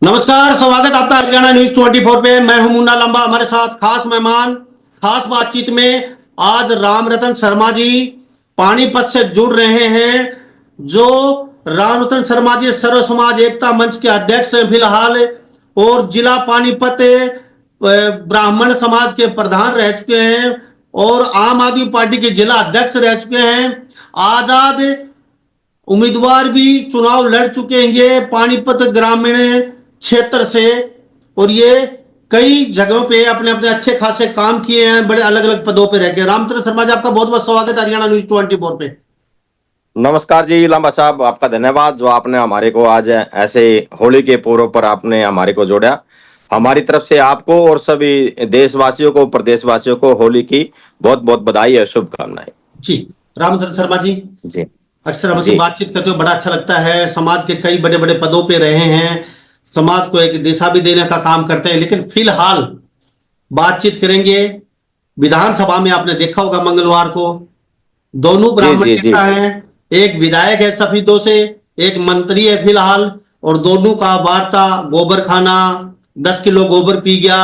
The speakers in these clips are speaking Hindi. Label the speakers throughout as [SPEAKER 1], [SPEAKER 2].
[SPEAKER 1] नमस्कार, स्वागत आपका हरियाणा न्यूज 24 पे। मैं हूं मुन्ना लंबा। हमारे साथ खास मेहमान। खास बातचीत में आज राम रतन शर्मा जी पानीपत से जुड़ रहे हैं। जो राम रतन शर्मा जी सर्व समाज एकता मंच के अध्यक्ष हैं फिलहाल, और जिला पानीपत ब्राह्मण समाज के प्रधान रह चुके हैं, और आम आदमी पार्टी के जिला अध्यक्ष रह चुके हैं। आजाद उम्मीदवार भी चुनाव लड़ चुके हैं ये पानीपत ग्रामीण क्षेत्र से, और ये कई जगहों पे अपने अपने अच्छे खासे काम किए हैं, बड़े अलग अलग पदों पे रह के। रामचंद्र शर्मा जी, आपका बहुत बहुत स्वागत है हरियाणा न्यूज 24 पे।
[SPEAKER 2] नमस्कार जी लांबा साहब, आपका धन्यवाद जो आपने हमारे को आज ऐसे होली के पूर्व पर आपने हमारे को जोड़ा। हमारी तरफ से आपको और सभी देशवासियों को, प्रदेशवासियों को होली की बहुत बहुत बधाई और शुभकामनाएं।
[SPEAKER 1] जी रामचंद्र शर्मा जी,
[SPEAKER 2] जी
[SPEAKER 1] अक्सर हमसे
[SPEAKER 2] जी
[SPEAKER 1] बातचीत करते हो, बड़ा अच्छा लगता है। समाज के कई बड़े बड़े पदों पे रहे हैं, समाज को एक दिशा भी देने का काम करते हैं, लेकिन फिलहाल बातचीत करेंगे विधानसभा में। आपने देखा होगा मंगलवार को दोनों
[SPEAKER 2] जी
[SPEAKER 1] ब्राह्मण
[SPEAKER 2] जी जी
[SPEAKER 1] नेता हैं, एक विधायक है सफीदों से, एक मंत्री है फिलहाल, और दोनों का वार्ता गोबर खाना, 10 किलो गोबर पी गया,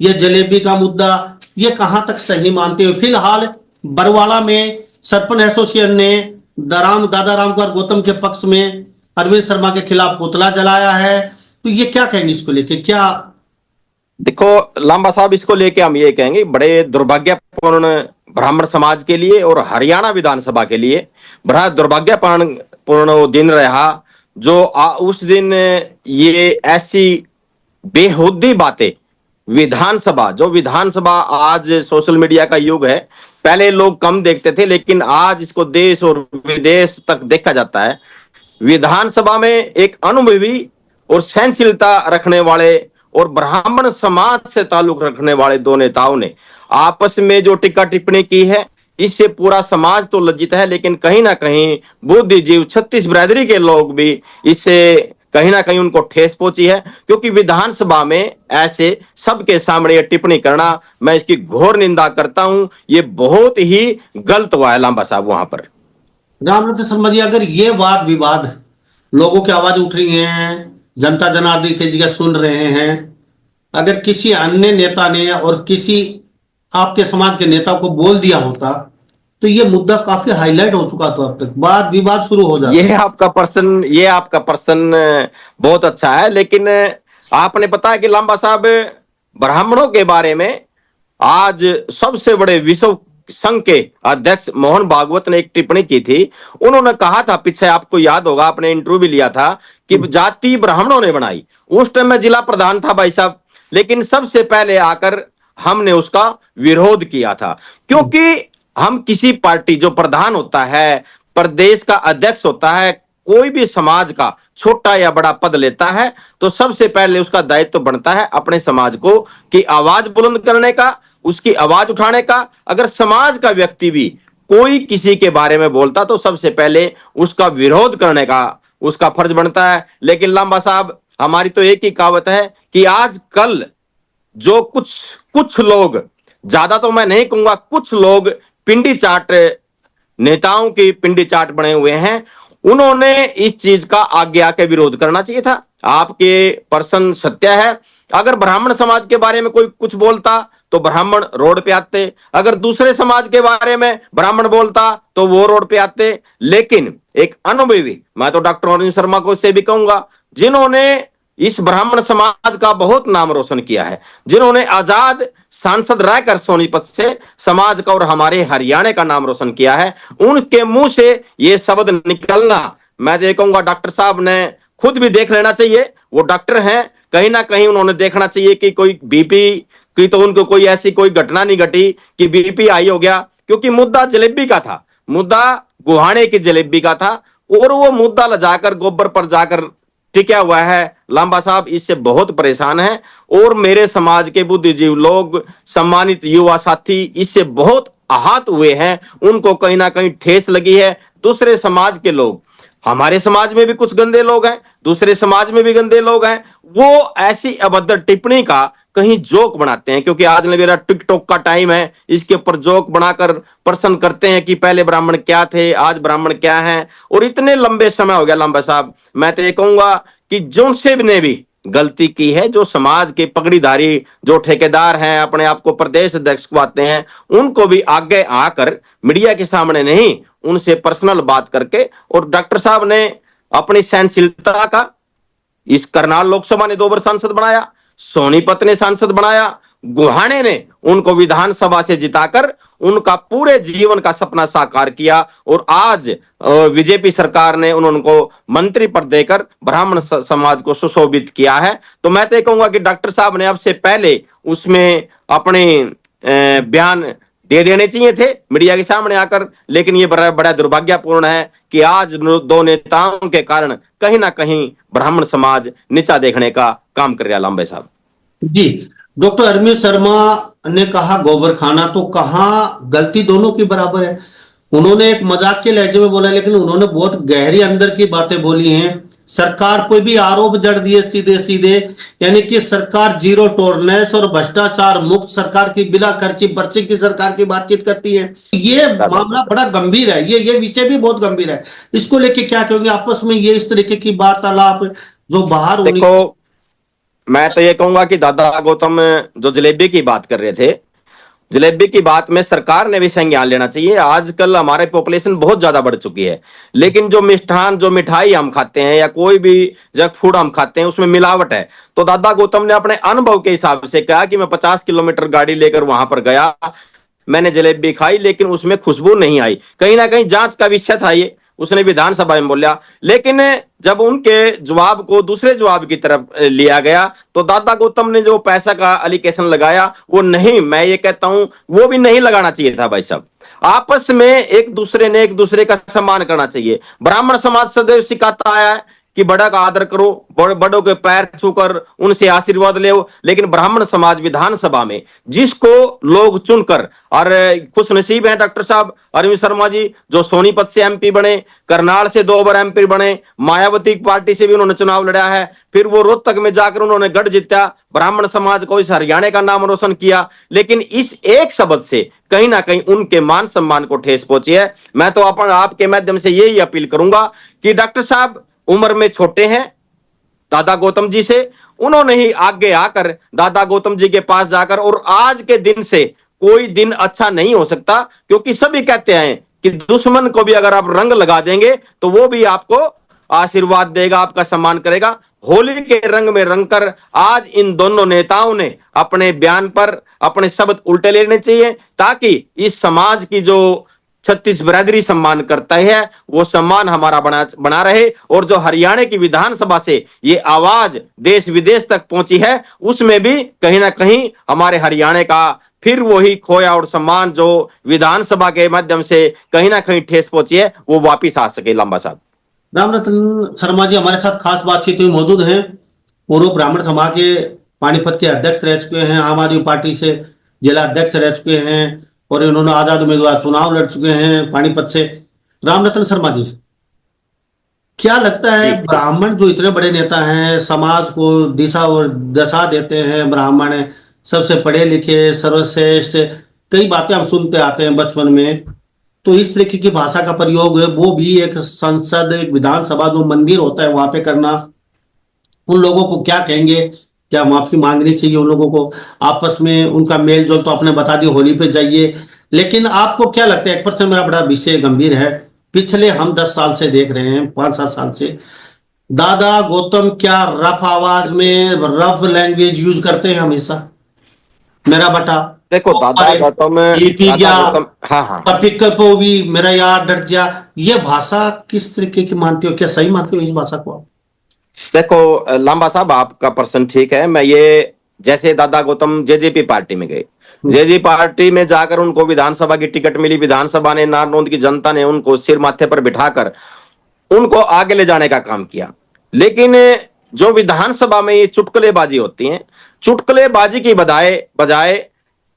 [SPEAKER 1] ये जलेबी का मुद्दा, ये कहां तक सही मानते हो? फिलहाल बरवाला में सरपंच एसोसिएशन ने दादा राम कुमार गौतम के पक्ष में अरविंद शर्मा के खिलाफ पुतला जलाया है, तो ये क्या कहेंगे इसको लेके? क्या
[SPEAKER 2] देखो लांबा साहब, इसको लेके हम ये कहेंगे बड़े दुर्भाग्यपूर्ण ब्राह्मण समाज के लिए और हरियाणा विधानसभा के लिए बड़ा दुर्भाग्यपूर्ण वो दिन रहा। जो उस दिन ये ऐसी बेहुदी बातें विधानसभा आज सोशल मीडिया का युग है। पहले लोग कम देखते थे, लेकिन आज इसको देश और विदेश तक देखा जाता है। विधानसभा में एक अनुभवी और सहनशीलता रखने वाले और ब्राह्मण समाज से ताल्लुक रखने वाले दो नेताओं ने आपस में जो टीका टिप्पणी की है, इससे पूरा समाज तो लज्जित है, लेकिन कहीं ना कहीं बुद्धिजीव 36 बिरादरी के लोग भी इससे कहीं ना कहीं उनको ठेस पहुंची है। क्योंकि विधानसभा में ऐसे सबके सामने ये टिप्पणी करना, मैं इसकी घोर निंदा करता हूं। ये बहुत ही गलत हुआ है लांबा साहब वहां पर।
[SPEAKER 1] रामनाथ शर्मा जी, अगर ये वाद विवाद, लोगों की आवाज उठ रही है, जनता जनार्दन थे जी का सुन रहे हैं, अगर किसी अन्य नेता ने और किसी आपके समाज के नेता को बोल दिया होता तो ये मुद्दा काफी हाईलाइट हो चुका था, अब तक वाद विवाद शुरू हो जाता।
[SPEAKER 2] ये आपका प्रश्न बहुत अच्छा है, लेकिन आपने पता है कि लांबा साहब ब्राह्मणों के बारे में आज सबसे बड़े विश्व संघ के अध्यक्ष मोहन भागवत ने एक टिप्पणी की थी। उन्होंने कहा था, पीछे आपको याद होगा, आपने इंटरव्यू भी लिया था, कि जाति ब्राह्मणों ने बनाई। उस टाइम मैं जिला प्रधान था भाई साहब, लेकिन सबसे पहले आकर हमने उसका विरोध किया था। क्योंकि हम किसी पार्टी, जो प्रधान होता है, प्रदेश का अध्यक्ष होता है, कोई भी समाज का छोटा या बड़ा पद लेता है, तो सबसे पहले उसका दायित्व तो बनता है अपने समाज को की आवाज बुलंद करने का, उसकी आवाज उठाने का। अगर समाज का व्यक्ति भी कोई किसी के बारे में बोलता, तो सबसे पहले उसका विरोध करने का उसका फर्ज बनता है। लेकिन लांबा साहब, हमारी तो एक ही कहावत है कि आज कल जो कुछ कुछ लोग, ज्यादा तो मैं नहीं कहूंगा, कुछ लोग पिंडी चाट, नेताओं की पिंडी चाट बने हुए हैं, उन्होंने इस चीज का आगे आके विरोध करना चाहिए था। आपके पर्सन सत्य है, अगर ब्राह्मण समाज के बारे में कोई कुछ बोलता तो ब्राह्मण रोड पे आते, अगर दूसरे समाज के बारे में ब्राह्मण बोलता तो वो रोड पे आते। लेकिन एक अनुभवी, मैं तो डॉक्टर अरविंद शर्मा को इससे भी कहूंगा, जिन्होंने इस ब्राह्मण समाज का बहुत नाम रोशन किया है, जिन्होंने आजाद सांसद रहकर सोनीपत से समाज का और हमारे हरियाणा का नाम रोशन किया है, उनके मुंह से ये शब्द निकलना, मैं तो कहूंगा डॉक्टर साहब ने खुद भी देख लेना चाहिए। वो डॉक्टर हैं, कहीं ना कहीं उन्होंने देखना चाहिए कि कोई बीपी की, तो उनको कोई ऐसी कोई घटना नहीं घटी कि बीपी हाई हो गया। क्योंकि मुद्दा जलेबी का था, मुद्दा गुहाने की जलेबी का था, और वो मुद्दा लजाकर गोबर पर जाकर टिका हुआ है। लांबा साहब इससे बहुत परेशान है, और मेरे समाज के बुद्धिजीव लोग, सम्मानित युवा साथी इससे बहुत आहत हुए हैं, उनको कहीं ना कहीं ठेस लगी है। दूसरे समाज के लोग, हमारे समाज में भी कुछ गंदे लोग हैं, दूसरे समाज में भी गंदे लोग हैं, वो ऐसी अभद्र टिप्पणी का कहीं जोक बनाते हैं। क्योंकि आज मेरा टिकटॉक का टाइम है, इसके ऊपर जोक बनाकर प्रश्न करते हैं कि पहले ब्राह्मण क्या थे, आज ब्राह्मण क्या हैं। और इतने लंबे समय हो गया लांबा साहब, मैं तो ये कहूंगा कि जो से ने भी गलती की है, जो समाज के पगड़ीधारी जो ठेकेदार हैं, अपने आप को प्रदेश अध्यक्ष कहते हैं, उनको भी आगे आकर मीडिया के सामने नहीं, उनसे पर्सनल बात करके, और डॉक्टर साहब ने अपनी सहनशीलता का, इस करनाल लोकसभा ने 2 बार सांसद बनाया, सोनीपत ने सांसद बनाया, गुहाने ने उनको विधानसभा से जिताकर उनका पूरे जीवन का सपना साकार किया, और आज बीजेपी सरकार ने उनको मंत्री पद देकर ब्राह्मण समाज को सुशोभित किया है। तो मैं तो ये कहूंगा कि डॉक्टर साहब ने अब से पहले उसमें अपने बयान दे देने चाहिए थे मीडिया के सामने आकर, लेकिन ये बड़ा बड़ा दुर्भाग्यपूर्ण है कि आज 2 नेताओं के कारण कहीं ना कहीं ब्राह्मण समाज नीचा देखने का काम कर रहा है। लांबे साहब
[SPEAKER 1] जी, डॉक्टर अरविंद शर्मा ने कहा गोबर खाना, तो कहाँ गलती दोनों की बराबर है। उन्होंने एक मजाक के लहजे में बोला, लेकिन उन्होंने बहुत गहरी अंदर की बातें बोली हैं। सरकार पे भी आरोप जड़ दिए सीधे सीधे, यानी कि सरकार जीरो टॉलरेंस और भ्रष्टाचार मुक्त सरकार की, बिना खर्ची पर्ची की सरकार की बातचीत करती है। ये मामला बड़ा गंभीर है, ये विषय भी बहुत गंभीर है। इसको लेके क्या कहोगे आपस में, ये इस तरीके की वार्तालाप जो बाहर होनी।
[SPEAKER 2] देखो, मैं तो ये कहूंगा कि दादा गौतम जो जलेबी की बात कर रहे थे, जलेबी की बात में सरकार ने भी संज्ञान लेना चाहिए। आजकल हमारे पॉपुलेशन बहुत ज्यादा बढ़ चुकी है, लेकिन जो मिष्ठान, जो मिठाई हम खाते हैं या कोई भी जंक फूड हम खाते हैं, उसमें मिलावट है। तो दादा गौतम ने अपने अनुभव के हिसाब से कहा कि मैं 50 किलोमीटर गाड़ी लेकर वहां पर गया, मैंने जलेबी खाई, लेकिन उसमें खुशबू नहीं आई। कहीं ना कहीं जांच का विषय था ये, उसने विधानसभा में बोला। लेकिन जब उनके जवाब को दूसरे जवाब की तरफ लिया गया, तो दादा गौतम ने जो पैसा का एलिगेशन लगाया, वो नहीं, मैं ये कहता हूं वो भी नहीं लगाना चाहिए था। भाई साहब, आपस में एक दूसरे का सम्मान करना चाहिए। ब्राह्मण समाज सदैव सिखाता आया है कि बड़ा का आदर करो, बड़ों के पैर छूकर उनसे आशीर्वाद ले। लेकिन ब्राह्मण समाज विधानसभा में जिसको लोग चुनकर, और खुश नसीब है डॉक्टर साहब अरविंद शर्मा जी, जो सोनीपत से एमपी बने, करनाल से 2 बार एमपी बने, मायावती पार्टी से भी उन्होंने चुनाव लड़ा है, फिर वो रोहतक में जाकर उन्होंने गढ़ जीता, ब्राह्मण समाज को, इस हरियाणा का नाम रोशन किया। लेकिन इस एक शब्द से कहीं ना कहीं उनके मान सम्मान को ठेस पहुंची है। मैं तो आपके माध्यम से यही अपील करूंगा कि डॉक्टर साहब उम्र में छोटे हैं दादा गौतम जी से, उन्होंने ही आगे आकर दादा गौतम जी के पास जाकर, और आज के दिन से कोई दिन अच्छा नहीं हो सकता, क्योंकि सभी कहते हैं कि दुश्मन को भी अगर आप रंग लगा देंगे तो वो भी आपको आशीर्वाद देगा, आपका सम्मान करेगा। होली के रंग में रंगकर आज इन दोनों नेताओं ने अपने बयान पर अपने शब्द उल्टे लेने चाहिए, ताकि इस समाज की जो 36 बिरादरी सम्मान करता है, वो सम्मान हमारा बना रहे। और जो हरियाणा की विधानसभा से ये आवाज देश विदेश तक पहुंची है, उसमें भी कहीं ना कहीं हमारे हरियाणा का फिर वही खोया और सम्मान जो विधानसभा के माध्यम से कहीं ना कहीं ठेस पहुंची है, वो वापिस आ सके। लांबा साहब,
[SPEAKER 1] रामरतन शर्मा जी हमारे साथ खास बातचीत में मौजूद हैं। पूर्व ब्राह्मण सभा के पानीपत के अध्यक्ष रह चुके हैं, आम आदमी पार्टी से जिला अध्यक्ष रह चुके हैं, और इन्होंने आजाद उम्मीदवार चुनाव लड़ चुके हैं पानीपत से। रामरतन शर्मा जी, क्या लगता है ब्राह्मण जो इतने बड़े नेता हैं, समाज को दिशा और दशा देते हैं, ब्राह्मण सबसे पढ़े लिखे, सर्वश्रेष्ठ, कई बातें हम सुनते आते हैं बचपन में, तो इस तरीके की भाषा का प्रयोग है, वो भी एक संसद, एक विधानसभा जो मंदिर होता है वहां पे करना, उन लोगों को क्या कहेंगे? क्या माफी मांगनी चाहिए उन लोगों को? आपस में उनका मेल जोल तो आपने बता दिया, होली पे जाइए, लेकिन आपको क्या लगता है? 1% मेरा बड़ा विषय गंभीर है, पिछले हम 10 साल से देख रहे हैं, 5-7 साल से दादा गौतम क्या रफ आवाज में, रफ लैंग्वेज यूज करते हैं हमेशा। मेरा बेटा
[SPEAKER 2] देखो दादा गौतम,
[SPEAKER 1] ये पी गया,
[SPEAKER 2] हाँ हाँ,
[SPEAKER 1] टॉपिक को भी मेरा यार डट गया, ये भाषा किस तरीके की मानते हो? क्या सही मानते हो इस भाषा को आप?
[SPEAKER 2] देखो लांबा साहब, आपका प्रश्न ठीक है। मैं ये, जैसे दादा गौतम जेजेपी पार्टी में गए, जेजेपी पार्टी में जाकर उनको विधानसभा की टिकट मिली, विधानसभा ने, नारनौंद की जनता ने उनको सिर माथे पर बिठाकर उनको आगे ले जाने का काम किया। लेकिन जो विधानसभा में ये चुटकुलेबाजी होती है, चुटकुलेबाजी की बजाय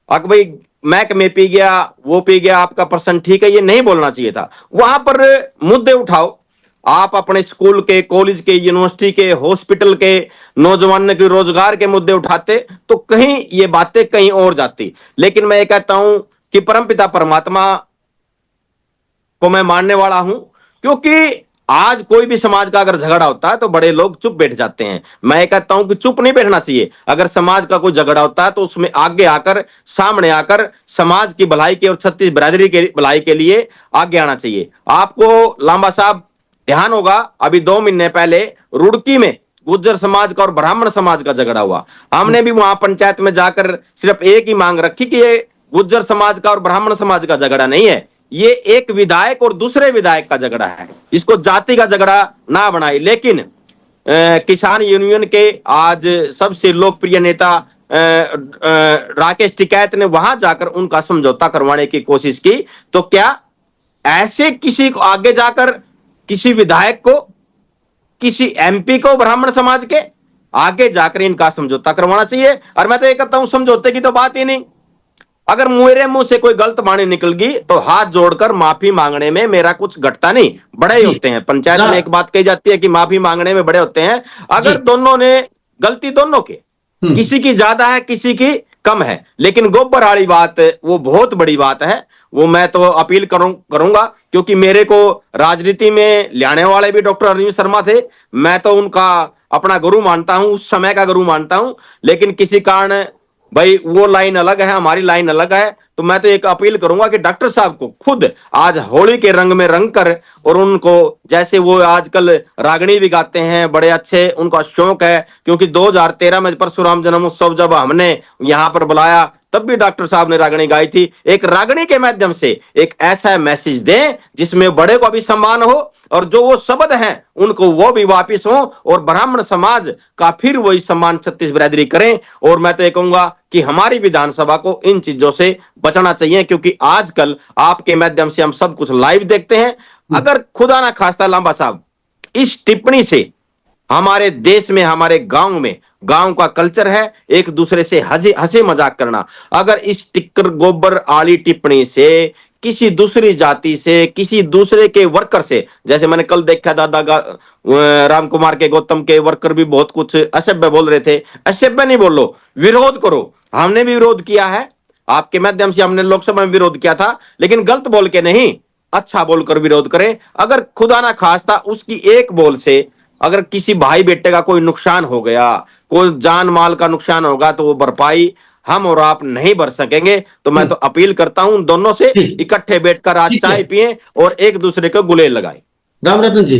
[SPEAKER 2] अक भाई मैक में पी गया, वो पी गया, आपका प्रश्न ठीक है, ये नहीं बोलना चाहिए था। वहां पर मुद्दे उठाओ, आप अपने स्कूल के, कॉलेज के, यूनिवर्सिटी के, हॉस्पिटल के, नौजवान के रोजगार के मुद्दे उठाते तो कहीं ये बातें कहीं और जाती। लेकिन मैं ये कहता हूं कि परमपिता परमात्मा को मैं मानने वाला हूं, क्योंकि आज कोई भी समाज का अगर झगड़ा होता है तो बड़े लोग चुप बैठ जाते हैं। मैं कहता हूं कि चुप नहीं बैठना चाहिए। अगर समाज का कोई झगड़ा होता है तो उसमें आगे आकर, सामने आकर समाज की भलाई के और छत्तीस बिरादरी के भलाई के लिए आगे आना चाहिए। आपको लांबा साहब ध्यान होगा, अभी 2 महीने पहले रुड़की में गुज्जर समाज का और ब्राह्मण समाज का झगड़ा हुआ। हमने भी वहां पंचायत में जाकर सिर्फ एक ही मांग रखी कि ये गुज्जर समाज का और ब्राह्मण समाज का झगड़ा नहीं है, ये एक विधायक और दूसरे विधायक का झगड़ा है, इसको जाति का झगड़ा ना बनाए। लेकिन किसान यूनियन के आज सबसे लोकप्रिय नेता राकेश टिकैत ने वहां जाकर उनका समझौता करवाने की कोशिश की। तो क्या ऐसे किसी को आगे जाकर किसी विधायक को, किसी एमपी को ब्राह्मण समाज के आगे जाकर इनका समझौता करवाना चाहिए? और मैं तो ये कहता हूं समझौते की तो बात ही नहीं। अगर मेरे मुंह से कोई गलत वाणी निकल गई तो हाथ जोड़कर माफी मांगने में मेरा कुछ घटता नहीं। बड़े ही
[SPEAKER 1] जी
[SPEAKER 2] होते हैं, पंचायत
[SPEAKER 1] रा-
[SPEAKER 2] में एक बात कही जाती है कि माफी मांगने में बड़े होते हैं।
[SPEAKER 1] जी
[SPEAKER 2] अगर दोनों ने गलती, दोनों के,
[SPEAKER 1] हम्म
[SPEAKER 2] किसी की ज्यादा है किसी की कम है, लेकिन गोबर वाली बात वो बहुत बड़ी बात है। वो मैं तो अपील करूंगा, क्योंकि मेरे को राजनीति में लाने वाले भी डॉक्टर अरविंद शर्मा थे। मैं तो उनका अपना गुरु मानता हूं, उस समय का गुरु मानता हूं। लेकिन किसी कारण भाई वो लाइन अलग है, हमारी लाइन अलग है। तो मैं तो एक अपील करूंगा कि डॉक्टर साहब को खुद आज होली के रंग में रंग कर, और उनको जैसे वो आजकल रागनी भी गाते हैं, बड़े अच्छे उनका शौक है। क्योंकि 2013 में परशुराम जन्म उत्सव जब हमने यहां पर बुलाया तब भी डॉक्टर साहब ने रागनी गाई थी। एक रागनी के माध्यम से एक ऐसा मैसेज दें जिसमें बड़े को भी सम्मान हो और जो वो शब्द हैं उनको वो भी वापिस हो, और ब्राह्मण समाज का फिर वही सम्मान छत्तीस बिरादरी करें। और मैं तो ये कहूंगा कि हमारी विधानसभा को इन चीजों से बचना चाहिए, क्योंकि आजकल आपके माध्यम से हम सब कुछ लाइव देखते हैं। अगर खुदा ना खास्ता लांबा साहब इस टिप्पणी से हमारे देश में, हमारे गांव में, गांव का कल्चर है एक दूसरे से हंसी मजाक करना, अगर इस टिक्कर गोबर आली टिप्पणी से किसी दूसरी जाति से, किसी दूसरे के वर्कर से, जैसे मैंने कल देखा राम कुमार के गौतम के वर्कर भी बहुत कुछ असभ्य बोल रहे थे। असभ्य नहीं बोलो, विरोध करो। हमने भी विरोध किया है, आपके माध्यम से हमने लोकसभा में विरोध किया था, लेकिन गलत बोल के नहीं, अच्छा बोलकर विरोध करें। अगर खुदा ना खास्ता उसकी एक बोल से अगर किसी भाई बेटे का कोई नुकसान हो गया, कोई जान माल का नुकसान होगा, तो वो भरपाई हम और आप नहीं भर सकेंगे। तो मैं तो अपील करता हूं दोनों से
[SPEAKER 1] जी
[SPEAKER 2] इकट्ठे बैठकर आज
[SPEAKER 1] ठीक है।
[SPEAKER 2] चाय पिए और एक दूसरे को गुलेल लगाएं।
[SPEAKER 1] रामरतन जी,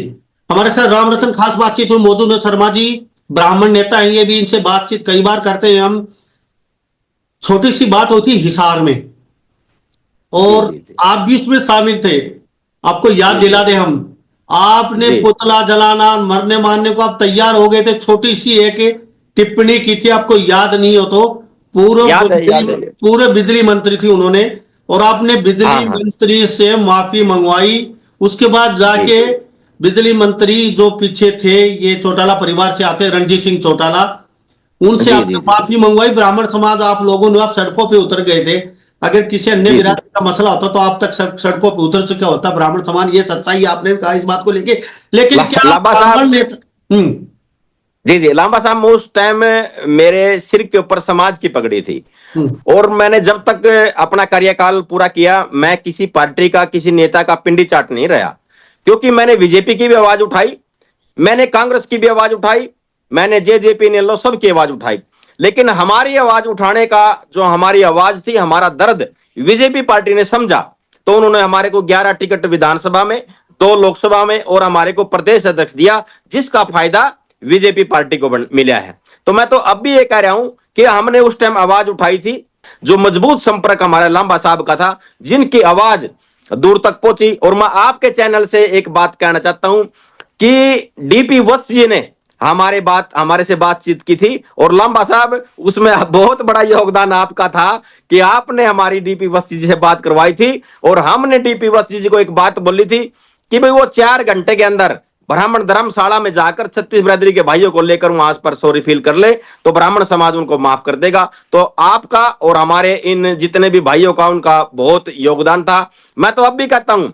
[SPEAKER 1] हमारे साथ रामरतन खास बातचीत हुई। मौजूद है शर्मा जी, ब्राह्मण नेता हैं, ये भी इनसे बातचीत कई बार करते हैं हम। छोटी सी बात होती है हिसार में,
[SPEAKER 2] जी
[SPEAKER 1] और
[SPEAKER 2] जी जी
[SPEAKER 1] आप भी उसमें शामिल थे। आपको याद
[SPEAKER 2] जी
[SPEAKER 1] दिला दे हम, आपने
[SPEAKER 2] जी
[SPEAKER 1] पुतला जलाना, मरने मारने को आप तैयार हो गए थे। छोटी सी एक टिप्पणी की थी, आपको याद नहीं हो तो।
[SPEAKER 2] याद है, याद है।
[SPEAKER 1] पूरे बिजली मंत्री थी उन्होंने, और आपने
[SPEAKER 2] हाँ
[SPEAKER 1] बिजली
[SPEAKER 2] हाँ
[SPEAKER 1] मंत्री से माफी मंगवाई। उसके बाद
[SPEAKER 2] जी
[SPEAKER 1] जाके बिजली मंत्री जो पीछे थे, ये चौटाला परिवार से आते, रणजीत सिंह चौटाला, उनसे
[SPEAKER 2] जी
[SPEAKER 1] आपने
[SPEAKER 2] जी जी
[SPEAKER 1] माफी मंगवाई। ब्राह्मण समाज आप लोगों ने, आप सड़कों पे उतर गए थे। अगर किसी अन्य
[SPEAKER 2] जी जी
[SPEAKER 1] बिरादरी का मसला होता तो आप तक सड़कों पे उतर चुका होता ब्राह्मण समाज। ये सच्चाई आपने कहा इस बात को लेके। लेकिन क्या आप
[SPEAKER 2] लांबा
[SPEAKER 1] ब्राह्मण
[SPEAKER 2] साहब,
[SPEAKER 1] नेता?
[SPEAKER 2] जी जी लांबा साहब, उस टाइम मेरे सिर के ऊपर समाज की पगड़ी थी।
[SPEAKER 1] हम्म
[SPEAKER 2] और मैंने जब तक अपना कार्यकाल पूरा किया, मैं किसी पार्टी का, किसी नेता का पिंडी चाट नहीं रहा। क्योंकि मैंने बीजेपी की भी आवाज उठाई, मैंने कांग्रेस की भी आवाज उठाई, मैंने जेजेपी ने लो सबकी आवाज उठाई। लेकिन हमारी आवाज उठाने का जो हमारी आवाज थी, हमारा दर्द बीजेपी पार्टी ने समझा। तो उन्होंने हमारे को 11 टिकट विधानसभा में, 2 लोकसभा में, और हमारे को प्रदेश अध्यक्ष दिया, जिसका फायदा बीजेपी पार्टी को मिला है। तो मैं तो अब भी ये कह रहा हूं कि हमने उस टाइम आवाज उठाई थी। जो मजबूत संपर्क हमारे लांबा साहब का था, जिनकी आवाज दूर तक पहुंची। और मैं आपके चैनल से एक बात कहना चाहता हूं कि डीपी वत्स जी ने हमारे से बातचीत की थी, और लांबा साहब उसमें बहुत बड़ा योगदान आपका था कि आपने हमारी डीपी वत्स जी से बात करवाई थी। और हमने डीपी वत्स जी को एक बात बोली थी कि भाई वो 4 घंटे के अंदर ब्राह्मण धर्मशाला में जाकर छत्तीस बिरादरी के भाइयों को लेकर वहां पर सॉरी फील कर ले, तो ब्राह्मण समाज उनको माफ कर देगा। तो आपका और हमारे इन जितने भी भाइयों का, उनका बहुत योगदान था। मैं तो अब भी कहता हूं,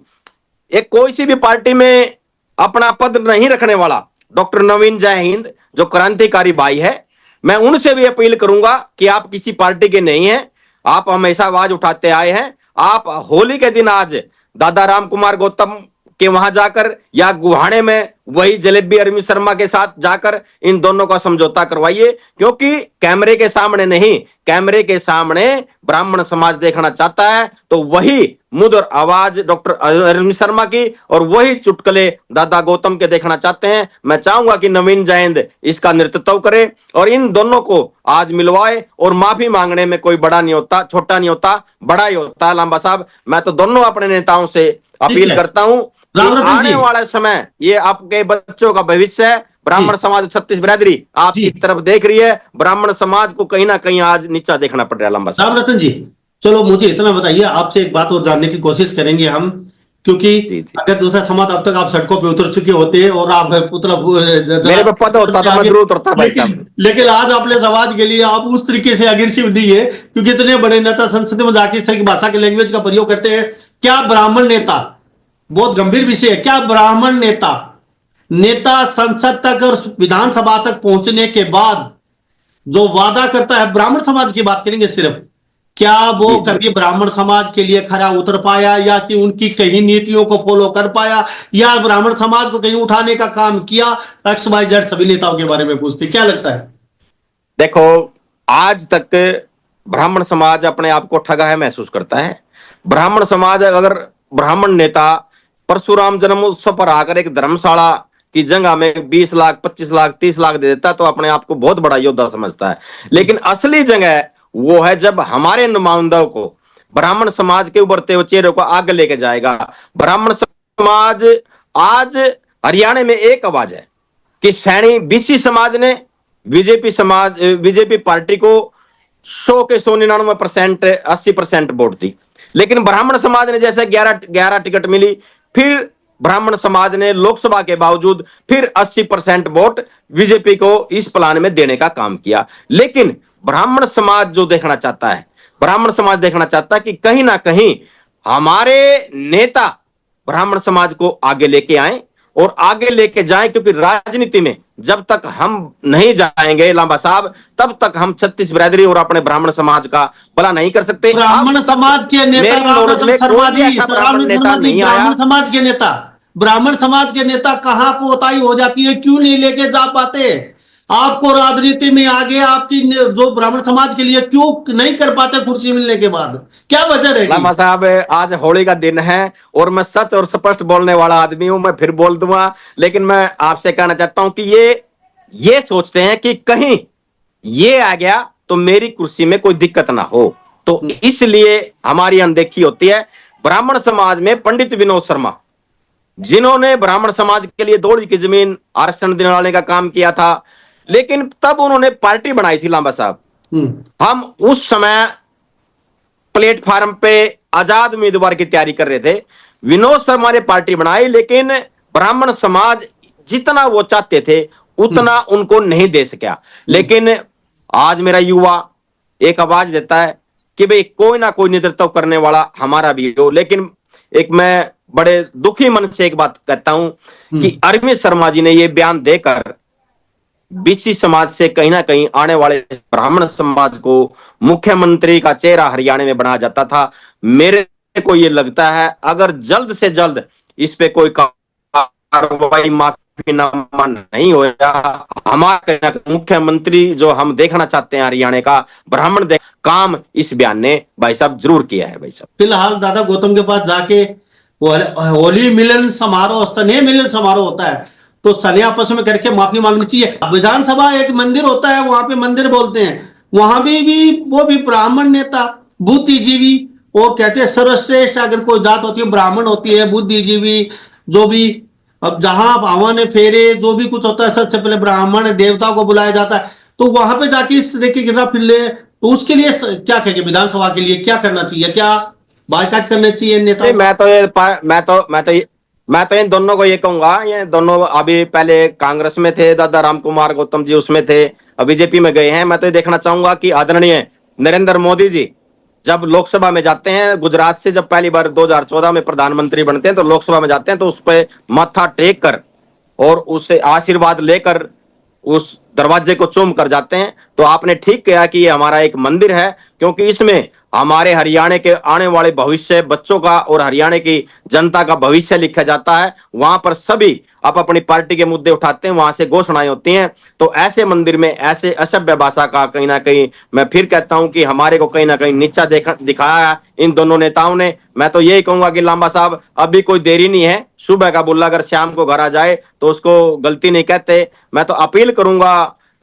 [SPEAKER 2] एक कोई सी भी पार्टी में अपना पद नहीं रखने वाला डॉक्टर नवीन जय हिंद, जो क्रांतिकारी भाई है, मैं उनसे भी अपील करूंगा कि आप किसी पार्टी के नहीं हैं, आप हमेशा आवाज उठाते आए हैं। आप होली के दिन आज दादा राम कुमार गौतम कि वहां जाकर या गुहाने में वही जलेबी अरविंद शर्मा के साथ जाकर इन दोनों का समझौता करवाइए, क्योंकि कैमरे के सामने नहीं, कैमरे के सामने ब्राह्मण समाज देखना चाहता है तो वही मुद्र आवाज डॉक्टर अरविंद शर्मा की और वही चुटकुले दादा गौतम के देखना चाहते हैं। मैं चाहूंगा कि नवीन जयंत इसका नेतृत्व करे और इन दोनों को आज मिलवाए, और माफी मांगने में कोई बड़ा नहीं होता, छोटा नहीं होता, बड़ा ही होता है लांबा साहब। मैं तो दोनों अपने नेताओं से अपील करता हूं कि
[SPEAKER 1] रामरतन जी
[SPEAKER 2] आने वाला समय ये आपके बच्चों का भविष्य है। ब्राह्मण समाज छत्तीस बिरादरी आपकी
[SPEAKER 1] जी
[SPEAKER 2] तरफ देख रही है, ब्राह्मण समाज को कहीं ना कहीं आज नीचा देखना पड़ रहा है लंबा साहब।
[SPEAKER 1] रामरतन जी, चलो मुझे इतना बताइए, आपसे एक बात और जानने की कोशिश करेंगे हम, क्योंकि
[SPEAKER 2] जी जी,
[SPEAKER 1] अगर दूसरा समाज अब तक आप सड़कों पे उतर चुके होते और आप मतलब
[SPEAKER 2] मेरे को पता होता तो मैं जरूर उतरता भाई
[SPEAKER 1] लेकिन
[SPEAKER 2] साहब।
[SPEAKER 1] लेकिन आज अपने समाज के लिए आप उस तरीके से अग्रेसिव नहीं है, क्योंकि इतने बड़े नेता संसद में जाके इस तरह की भाषा के लैंग्वेज का प्रयोग करते हैं। क्या ब्राह्मण नेता, बहुत गंभीर विषय है, क्या ब्राह्मण नेता नेता संसद तक और विधानसभा तक पहुंचने के बाद जो वादा करता है, ब्राह्मण समाज की बात करेंगे सिर्फ, क्या वो
[SPEAKER 2] जी जी,
[SPEAKER 1] कभी ब्राह्मण समाज के लिए खरा उतर पाया, या कि उनकी कहीं नीतियों को फॉलो कर पाया, या ब्राह्मण समाज को कहीं उठाने का काम किया? एक्स वाई जेड सभी नेताओं के बारे में पूछते, क्या लगता है?
[SPEAKER 2] देखो आज तक ब्राह्मण समाज अपने आप को ठगा है महसूस करता है। ब्राह्मण समाज अगर ब्राह्मण नेता परशुराम जन्म उत्सव पर आकर एक धर्मशाला की जगह में 20 लाख 25 लाख 30 लाख दे देता तो अपने आप को बहुत बड़ा योद्धा समझता है। लेकिन असली जगह वो है जब हमारे नुमाइंदों को, ब्राह्मण समाज के उभरते हुए चेहरे को आगे लेके जाएगा। ब्राह्मण समाज आज हरियाणा में एक आवाज है कि सैनी बीसी समाज ने बीजेपी पार्टी को 100 के 199% 80% वोट दी, लेकिन ब्राह्मण समाज ने जैसे 11 टिकट मिली, फिर ब्राह्मण समाज ने लोकसभा के बावजूद फिर 80% वोट बीजेपी को इस प्लान में देने का काम किया। लेकिन ब्राह्मण समाज जो देखना चाहता है, ब्राह्मण समाज देखना चाहता है कि कहीं ना कहीं हमारे नेता ब्राह्मण समाज को आगे लेके आए और आगे लेके जाएं, क्योंकि राजनीति में जब तक हम नहीं जाएंगे लांबा साहब, तब तक हम छत्तीस बिरादरी और अपने ब्राह्मण समाज का भला नहीं कर सकते।
[SPEAKER 1] ब्राह्मण समाज के नेता
[SPEAKER 2] मेरी नॉलेज
[SPEAKER 1] रामरतन
[SPEAKER 2] में
[SPEAKER 1] शर्मा
[SPEAKER 2] कोई
[SPEAKER 1] जी,
[SPEAKER 2] ऐसा ब्राह्मण नेता नहीं आया।
[SPEAKER 1] ब्राह्मण समाज के नेता, ब्राह्मण समाज के नेता कहाँ कोताही हो जाती है, क्यों नहीं लेके जा पाते आपको राजनीति में आगे? आपकी जो ब्राह्मण समाज के लिए क्यों नहीं कर पाते कुर्सी मिलने के बाद, क्या वजह रहेगी?
[SPEAKER 2] लामा साहब आज होली का दिन है और मैं सच और स्पष्ट बोलने वाला आदमी हूं, मैं फिर बोल दूंगा, लेकिन मैं आपसे कहना चाहता हूं कि ये सोचते हैं कि कहीं ये आ गया तो मेरी कुर्सी में कोई दिक्कत ना हो, तो इसलिए हमारी अनदेखी होती है। ब्राह्मण समाज में पंडित विनोद शर्मा, जिन्होंने ब्राह्मण समाज के लिए 2 की जमीन आरक्षण दिलाने का काम किया था, लेकिन तब उन्होंने पार्टी बनाई थी लांबा साहब। हम उस समय प्लेटफार्म पे आजाद उम्मीदवार की तैयारी कर रहे थे, विनोद शर्मा ने पार्टी बनाई, लेकिन ब्राह्मण समाज जितना वो चाहते थे उतना उनको नहीं दे सका। लेकिन आज मेरा युवा एक आवाज देता है कि भाई कोई ना कोई नेतृत्व करने वाला हमारा भी हो। लेकिन एक मैं बड़े दुखी मन से एक बात कहता हूं कि अरविंद शर्मा जी ने यह बयान देकर बीसी समाज से कहीं ना कहीं आने वाले ब्राह्मण समाज को मुख्यमंत्री का चेहरा हरियाणा में बनाया जाता था। मेरे को ये लगता है अगर जल्द से जल्द इस पे कोई कार्रवाई, माफीनामा नहीं होगा, हमारे मुख्यमंत्री जो हम देखना चाहते हैं हरियाणा का ब्राह्मण काम इस बयान ने भाई साहब जरूर किया है। भाई साहब
[SPEAKER 1] फिलहाल दादा गौतम के पास जाके होली मिलन समारोह, स्नेह मिलन समारोह होता है, तो सने आपस में करके माफी मांगनी चाहिए। विधानसभा एक मंदिर होता है, वहां पे मंदिर बोलते हैं, वहां भी वो भी ब्राह्मण नेता बुद्धिजीवी, और कहते हैं सर्वश्रेष्ठ अगर कोई जात होती है ब्राह्मण होती है, बुद्धिजीवी जो भी, अब जहां आवाने फेरे जो भी कुछ होता है सबसे पहले ब्राह्मण देवता को बुलाया जाता है, तो वहां पे जाके इस तरह की गिरा फिर ले, तो उसके लिए क्या कहेंगे? विधानसभा के लिए क्या करना चाहिए? क्या बायकाट करना चाहिए नेता?
[SPEAKER 2] मैं तो इन दोनों को ये कहूंगा, ये दोनों अभी पहले कांग्रेस में थे, दादा राम कुमार गौतम जी उसमें थे, अब बीजेपी में गए हैं। मैं तो ये देखना चाहूंगा कि आदरणीय नरेंद्र मोदी जी जब लोकसभा में जाते हैं, गुजरात से जब पहली बार 2014 में प्रधानमंत्री बनते हैं, तो लोकसभा में जाते हैं तो उस पर माथा टेक कर और उससे आशीर्वाद लेकर उस दरवाजे को चूम कर जाते हैं। तो आपने ठीक किया कि ये हमारा एक मंदिर है, क्योंकि इसमें हमारे हरियाणा के आने वाले भविष्य बच्चों का और हरियाणा की जनता का भविष्य लिखा जाता है। वहां पर सभी आप अपनी पार्टी के मुद्दे उठाते हैं, वहां से घोषणाएं होती हैं। तो ऐसे मंदिर में ऐसे असभ्य भाषा का कहीं ना कहीं मैं फिर कहता हूं कि हमारे को कहीं ना कहीं नीचा दिखाया है इन दोनों नेताओं ने। मैं तो यही कहूंगा कि लांबा साहब अभी कोई देरी नहीं है, सुबह का बुल्ला अगर शाम को घर आ जाए तो उसको गलती नहीं कहते। मैं तो अपील करूंगा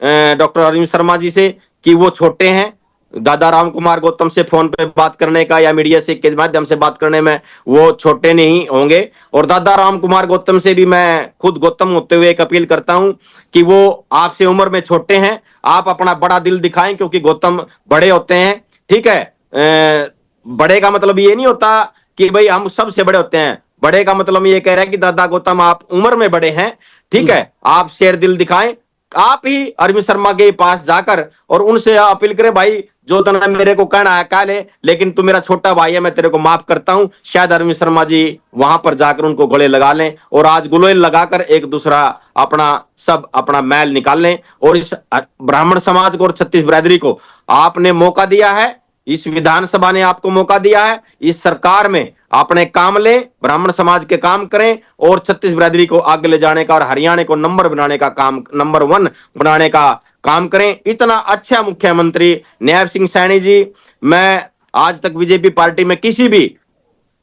[SPEAKER 2] डॉक्टर अरविंद शर्मा जी से कि वो छोटे हैं, दादा राम कुमार गौतम से फोन पे बात करने का या मीडिया से के माध्यम से बात करने में वो छोटे नहीं होंगे। और दादा राम कुमार गौतम से भी मैं खुद गौतम होते हुए एक अपील करता हूं कि वो आपसे उम्र में छोटे हैं, आप अपना बड़ा दिल दिखाएं, क्योंकि गौतम बड़े होते हैं। ठीक है, बड़े का मतलब ये नहीं होता कि भाई हम सबसे बड़े होते हैं, बड़े का मतलब ये कह रहा है कि दादा गौतम आप उम्र में बड़े हैं। ठीक है, आप शेर दिल दिखाएं, आप ही अरविंद शर्मा के पास जाकर और उनसे अपील करें, भाई जो तूने मेरे को कहना है कह ले, लेकिन तू मेरा छोटा भाई है, मैं तेरे को माफ करता हूं। शायद अरविंद शर्मा जी वहां पर जाकर उनको गले लगा लें और आज गुलेल लगाकर एक दूसरा अपना सब अपना मैल निकाल लें। और इस ब्राह्मण समाज को और छत्तीस बिरादरी को आपने मौका दिया है, इस विधानसभा ने आपको मौका दिया है, इस सरकार में अपने काम लें, ब्राह्मण समाज के काम करें और छत्तीस बिरादरी को आगे ले जाने का और हरियाणा को नंबर बनाने का काम, नंबर 1 बनाने का काम करें। इतना अच्छा मुख्यमंत्री नैब सिंह सैनी जी, मैं आज तक बीजेपी पार्टी में किसी भी,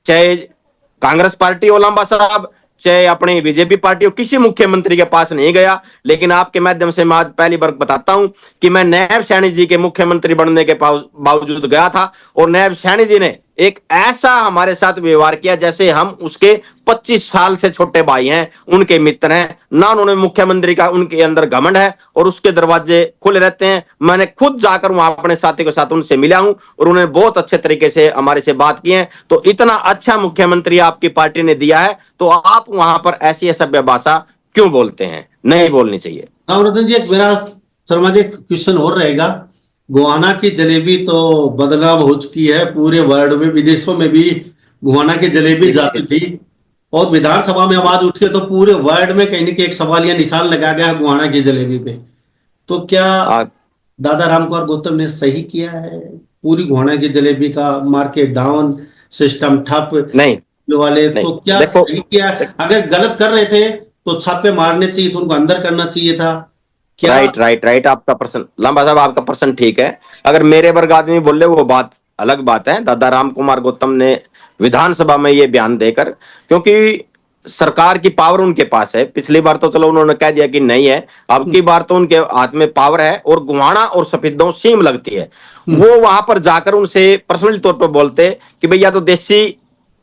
[SPEAKER 2] चाहे कांग्रेस पार्टी हो लांबा साहब, चाहे अपनी बीजेपी पार्टी हो, किसी मुख्यमंत्री के पास नहीं गया। लेकिन आपके माध्यम से मैं आज पहली बार बताता हूं कि मैं नैब सैनी जी के मुख्यमंत्री बनने के बावजूद गया था और नैब सैनी जी ने एक ऐसा हमारे साथ व्यवहार किया जैसे हम उसके 25 साल से छोटे भाई हैं, उनके मित्र हैं ना। उन्होंने मुख्यमंत्री का उनके अंदर घमंड है और उसके दरवाजे खुले रहते हैं। मैंने खुद जाकर वहां अपने साथी के साथ उनसे मिला हूं और उन्होंने बहुत अच्छे तरीके से हमारे से बात की है। तो इतना अच्छा मुख्यमंत्री आपकी पार्टी ने दिया है, तो आप वहां पर ऐसी असभ्य भाषा क्यों बोलते हैं? नहीं बोलनी चाहिए।
[SPEAKER 1] रतन जी, एक मेरा शर्मा जी क्वेश्चन और रहेगा। गोवाना की जलेबी तो बदनाम हो चुकी है पूरे वर्ल्ड में, विदेशों में भी गोवाना की जलेबी जाती थी और विधानसभा में आवाज उठी है तो पूरे वर्ल्ड में कहीं ना कहीं एक सवालिया निशान लगा गया गोवाना की जलेबी पे। तो क्या दादा रामकुमार गौतम ने सही किया है? पूरी गोवाना की जलेबी का मार्केट डाउन, सिस्टम ठप
[SPEAKER 2] नहीं
[SPEAKER 1] जो वाले,
[SPEAKER 2] नहीं,
[SPEAKER 1] तो क्या
[SPEAKER 2] देखो
[SPEAKER 1] सही किया? अगर गलत कर रहे थे तो छापे मारने चाहिए थे, उनको अंदर करना चाहिए था क्या?
[SPEAKER 2] राइट, आपका प्रश्न लांबा साहब, आपका प्रश्न ठीक है। अगर मेरे वर्ग आदमी बोले वो बात अलग बात है। दादा राम कुमार गौतम ने विधानसभा में ये बयान देकर, क्योंकि सरकार की पावर उनके पास है। पिछली बार तो चलो उन्होंने कह दिया कि नहीं है, अब की बार तो उनके हाथ में पावर है और गुहाना और सफेदों सेम लगती है। वो वहां पर जाकर उनसे पर्सनली तौर पर बोलते कि भैया तो देसी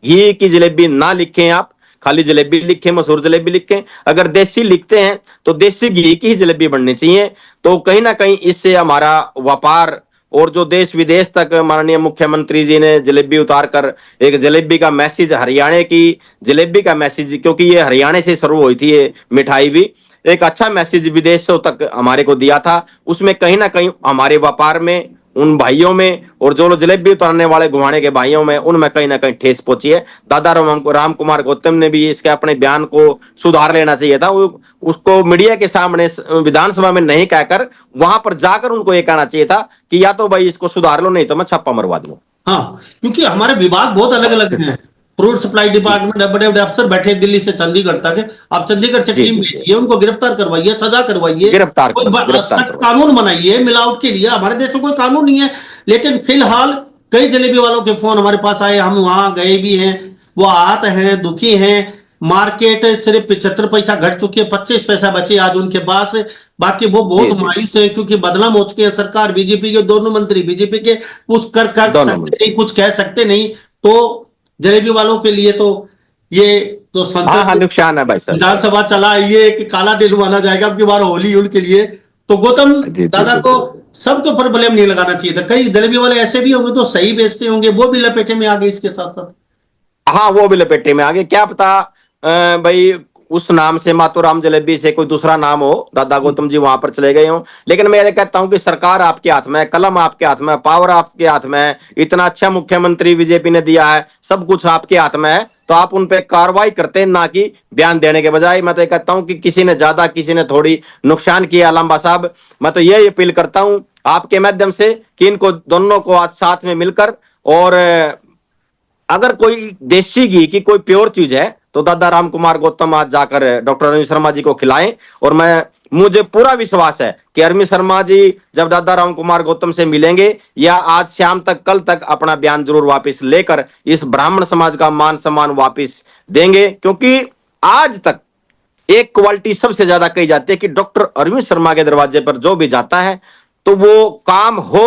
[SPEAKER 2] घी की जलेबी ना लिखें, आप खाली जलेबी लिखें, मशहूर जलेबी लिखें। अगर देसी लिखते हैं तो देसी घी की ही जलेबी बननी चाहिए। तो कहीं ना कहीं इससे हमारा व्यापार और जो देश विदेश तक माननीय मुख्यमंत्री जी ने जलेबी उतार कर एक जलेबी का मैसेज, हरियाणा की जलेबी का मैसेज, क्योंकि ये हरियाणा से शुरू हुई थी ये मिठाई भी, एक अच्छा मैसेज विदेशों तक हमारे को दिया था। उसमें कहीं ना कहीं हमारे व्यापार में, उन भाइयों में और जो लोग जलेबी उतारने वाले गुहाने के भाइयों में, उनमें कहीं ना कहीं ठेस पहुंची है। दादा राम कुमार गौतम ने भी इसके अपने बयान को सुधार लेना चाहिए था। उसको मीडिया के सामने विधानसभा में नहीं कहकर वहां पर जाकर उनको ये कहना चाहिए था कि या तो भाई इसको सुधार लो, नहीं तो मैं छापा मरवा दूं।
[SPEAKER 1] हाँ, क्योंकि हमारे विभाग बहुत अलग अलग हैं। फ्रूट सप्लाई डिपार्टमेंट, बड़े बड़े अफसर बैठे दिल्ली से चंडीगढ़ तक। आप चंडीगढ़ से टीम भेजिए, उनको गिरफ्तार करवाइए, सजा करवाइए, सख्त कानून बनाइए। मिलावट के लिए हमारे देश में कोई कानून नहीं है। लेकिन फिलहाल कई जलेबी वालों के फोन हमारे पास आए, हम वहां गए भी हैं, वो आहत हैं, दुखी हैं। मार्केट सिर्फ 75 पैसा घट चुकी है, 25 पैसा बचे आज उनके पास। बाकी वो बहुत मायूस है क्योंकि बदनाम हो चुके हैं। सरकार बीजेपी के, दोनों मंत्री बीजेपी के, कुछ कर सकते नहीं, कुछ कह सकते नहीं। तो जलेबी वालों के लिए तो ये तो
[SPEAKER 2] नुकसान है भाई साहब।
[SPEAKER 1] विधानसभा चला, ये एक काला दिन माना जाएगा अब की बार होली उनके लिए। तो गौतम दादा को सबके ऊपर ब्लेम नहीं लगाना चाहिए था। कई जलेबी वाले ऐसे भी होंगे तो सही बेचते होंगे, वो भी लपेटे में आ गए इसके साथ साथ।
[SPEAKER 2] हाँ, वो भी लपेटे में आ गए। क्या पता भाई उस नाम से मातोराम जलेबी से कोई दूसरा नाम हो, दादा गौतम जी वहां पर चले गए हो। लेकिन मैं ये कहता हूं कि सरकार आपके हाथ में है, कलम आपके हाथ में है, पावर आपके हाथ में है। इतना अच्छा मुख्यमंत्री बीजेपी ने दिया है, सब कुछ आपके हाथ में है, तो आप उन पे कार्रवाई करते हैं, ना कि बयान देने के बजाय। मैं तो कहता हूं कि किसी ने ज्यादा, किसी ने थोड़ी नुकसान किया लांबा साहब। मैं तो यही अपील करता हूं आपके माध्यम से कि इनको दोनों को आज साथ में मिलकर, और अगर कोई देसी घी की कोई प्योर चीज है तो दादा राम कुमार गौतम आज जाकर डॉक्टर अरविंद शर्मा जी को खिलाएं। और मुझे पूरा विश्वास है कि अरविंद शर्मा जी जब दादा राम कुमार गौतम से मिलेंगे या आज शाम तक कल तक अपना बयान जरूर वापस लेकर इस ब्राह्मण समाज का मान सम्मान वापस देंगे, क्योंकि आज तक एक क्वालिटी सबसे ज्यादा कही जाती है कि डॉक्टर अरविंद शर्मा के दरवाजे पर जो भी जाता है तो वो काम हो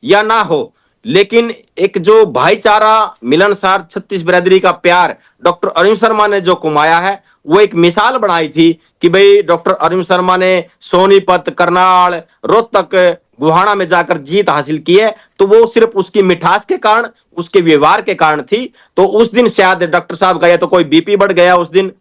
[SPEAKER 2] या ना हो, लेकिन एक जो भाईचारा मिलनसार छत्तीस बिरादरी का प्यार डॉक्टर अरविंद शर्मा ने जो कमाया है, वो एक मिसाल बनाई थी कि भाई डॉक्टर अरविंद शर्मा ने सोनीपत, करनाल, रोहतक, गुहाना में जाकर जीत हासिल की है, तो वो सिर्फ उसकी मिठास के कारण, उसके व्यवहार के कारण थी। तो उस दिन शायद डॉक्टर साहब गए तो कोई बीपी बढ़ गया उस दिन,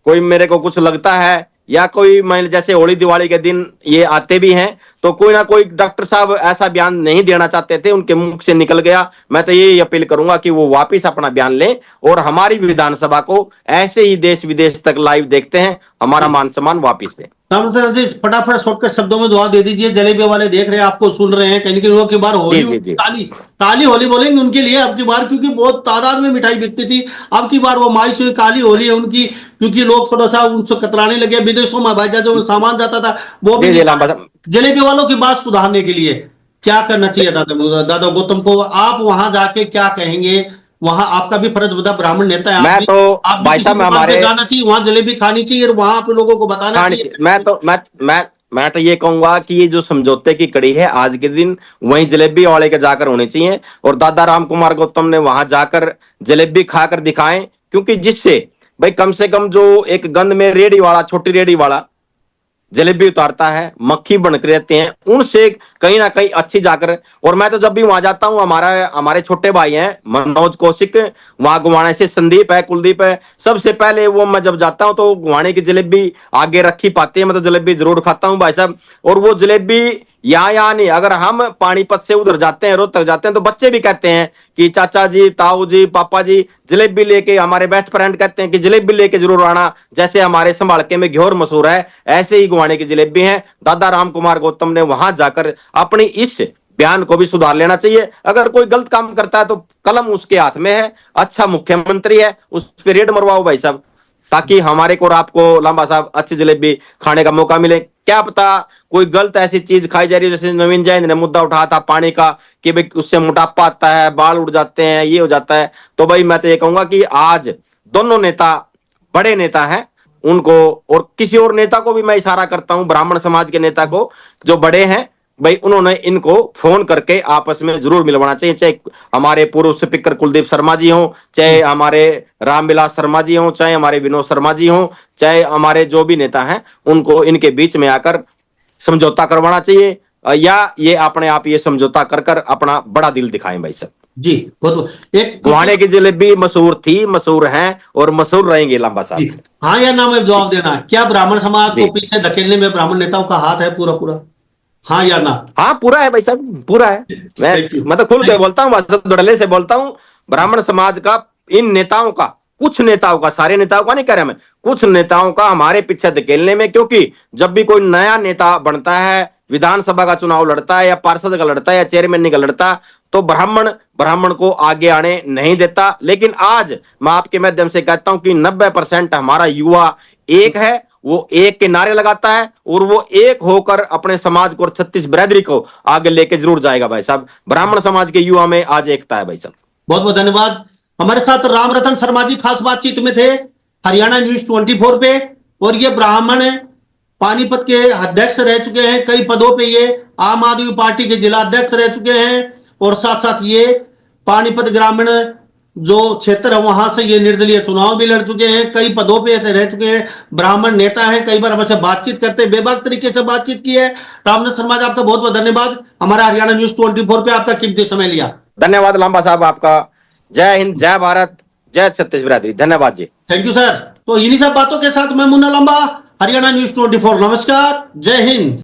[SPEAKER 2] कोई मेरे को कुछ लगता है, या कोई मान जैसे होली दिवाली के दिन ये आते भी हैं तो कोई ना कोई डॉक्टर साहब ऐसा बयान नहीं देना चाहते थे, उनके मुख से निकल गया। मैं तो यही अपील करूंगा कि वो वापस अपना बयान लें और हमारी विधानसभा को ऐसे ही देश विदेश तक लाइव देखते हैं, हमारा मान सम्मान वापस दें।
[SPEAKER 1] रामचंद्र जी, फटाफट शॉर्टकट शब्दों में जवाब दे दीजिए। जलेबी वाले देख रहे हैं, आपको सुन रहे हैं, कहीं कि वो की बार होली ताली काली होली बोलेंगे उनके लिए अब की बार, क्योंकि बहुत तादाद में मिठाई बिकती थी। अब की बार वो माई से काली होली है उनकी, क्योंकि लोग थोड़ा सा उनसे कतराने लगे। विदेशों में भाई जो सामान जाता था वो भी जलेबी वालों की बात सुधारने के लिए क्या करना चाहिए दादा गौतम को? आप वहां जाके क्या कहेंगे? वहां आपका भी फर्ज बता, ब्राह्मण नेता है
[SPEAKER 2] मैं तो भाई साहब हमारे
[SPEAKER 1] जाना चाहिए, वहां जलेबी खानी चाहिए और वहां आप लोगों को बताना चाहिए।
[SPEAKER 2] मैं तो ये कहूंगा कि ये जो समझौते की कड़ी है आज के दिन वहीं जलेबी वाले के जाकर होनी चाहिए, और दादा राम कुमार गौतम ने वहां जाकर जलेबी खाकर दिखाएं, क्योंकि जिससे भाई कम से कम जो एक गंद में रेडी वाला, छोटी रेडी वाला जलेबी उतारता है, मक्खी बनकर रहते हैं, उनसे कहीं ना कहीं अच्छी जाकर। और मैं तो जब भी वहां जाता हूं, हमारे छोटे भाई हैं मनोज कौशिक, वहां गुवाने से संदीप है, कुलदीप है, सबसे पहले वो मैं जब जाता हूं तो गुवाने की जलेबी आगे रखी पाती है, मैं तो जलेबी जरूर खाता हूं भाई साहब। और वो जलेबी यहाँ नहीं, अगर हम पानीपत से उधर जाते हैं, रोहतक जाते हैं, तो बच्चे भी कहते हैं कि चाचा जी, ताऊ जी, पापा जी जलेबी लेके, हमारे बेस्ट फ्रेंड कहते हैं कि जलेबी लेके जरूर आना। जैसे हमारे संभालके में घ्योर मशहूर है, ऐसे ही गुवाने की जलेबी है। दादा राम कुमार गौतम ने वहां जाकर अपनी इस बयान को भी सुधार लेना चाहिए। अगर कोई गलत काम करता है तो कलम उसके हाथ में है, अच्छा मुख्यमंत्री है, उस पर रेड मरवाओ भाई साहब, ताकि हमारे को और आपको लांबा साहब अच्छी जलेबी खाने का मौका मिले। क्या पता कोई गलत ऐसी चीज खाई जा रही है, जैसे नवीन जैन ने मुद्दा उठाया था पानी का कि भाई उससे मोटापा आता है, बाल उड़ जाते हैं, ये हो जाता है। तो भाई मैं तो ये कहूंगा कि आज दोनों नेता बड़े नेता हैं, उनको और किसी और नेता को भी मैं इशारा करता हूं, ब्राह्मण समाज के नेता को जो बड़े हैं भाई, उन्होंने इनको फोन करके आपस में जरूर मिलवाना चाहिए। चाहे हमारे पूर्व स्पीकर कुलदीप शर्मा जी हों, चाहे हमारे रामविलास शर्मा जी हों, चाहे हमारे विनोद शर्मा जी हों, चाहे हमारे जो भी नेता हैं, उनको इनके बीच में आकर समझौता करवाना चाहिए, या ये अपने आप ये समझौता कर कर अपना बड़ा दिल दिखाएं भाई साहब
[SPEAKER 1] जी। बहुत एक
[SPEAKER 2] गुहाने की जलेबी मशहूर थी, मशहूर हैं और मशहूर रहेंगे लांबा साहब।
[SPEAKER 1] हाँ या ना में जवाब देना। क्या ब्राह्मण समाज को पीछे धकेलने में ब्राह्मण नेताओं का हाथ है पूरा पूरा? हाँ या ना?
[SPEAKER 2] हाँ पूरा है भाई साहब, पूरा है। मैं तो खुल के बोलता हूँ, धड़ल्ले से बोलता हूँ। ब्राह्मण समाज का, इन नेताओं का, कुछ नेताओं का, सारे नेताओं का नहीं कह रहा मैं, कुछ नेताओं का हमारे पीछे धकेलने में, क्योंकि जब भी कोई नया नेता बनता है, विधानसभा का चुनाव लड़ता है या पार्षद का लड़ता है या चेयरमैन का लड़ता, तो ब्राह्मण को आगे आने नहीं देता। लेकिन आज मैं आपके माध्यम से कहता हूं कि 90% हमारा युवा एक है, वो एक के नारे लगाता है और वो एक होकर अपने समाज को और छत्तीस बिरादरी को आगे लेके जरूर जाएगा भाई साहब। ब्राह्मण समाज के युवा में आज एकता है भाई साहब।
[SPEAKER 1] बहुत बहुत धन्यवाद। हमारे साथ रामरतन शर्मा जी खास बातचीत में थे हरियाणा न्यूज 24 पे, और ये ब्राह्मण पानीपत के अध्यक्ष रह चुके हैं, कई पदों पे ये आम आदमी पार्टी के जिला अध्यक्ष रह चुके हैं, और साथ साथ ये पानीपत ग्रामीण जो क्षेत्र है वहां से ये निर्दलीय चुनाव भी लड़ चुके हैं, कई पदों पे रह चुके हैं, ब्राह्मण नेता है, कई बार हमसे बातचीत करते हैं, बेबाक तरीके से बातचीत की है। रामरतन शर्मा जी, आपका बहुत बहुत धन्यवाद, हमारा हरियाणा न्यूज 24 पे आपका कीमती समय लिया।
[SPEAKER 2] धन्यवाद लांबा साहब आपका। जय हिंद, जय भारत, जय छत्तीस बिरादरी। धन्यवाद जी।
[SPEAKER 1] Thank you sir. तो इन्हीं सब बातों के साथ मैं मुन्ना लांबा, हरियाणा न्यूज 24। नमस्कार, जय हिंद।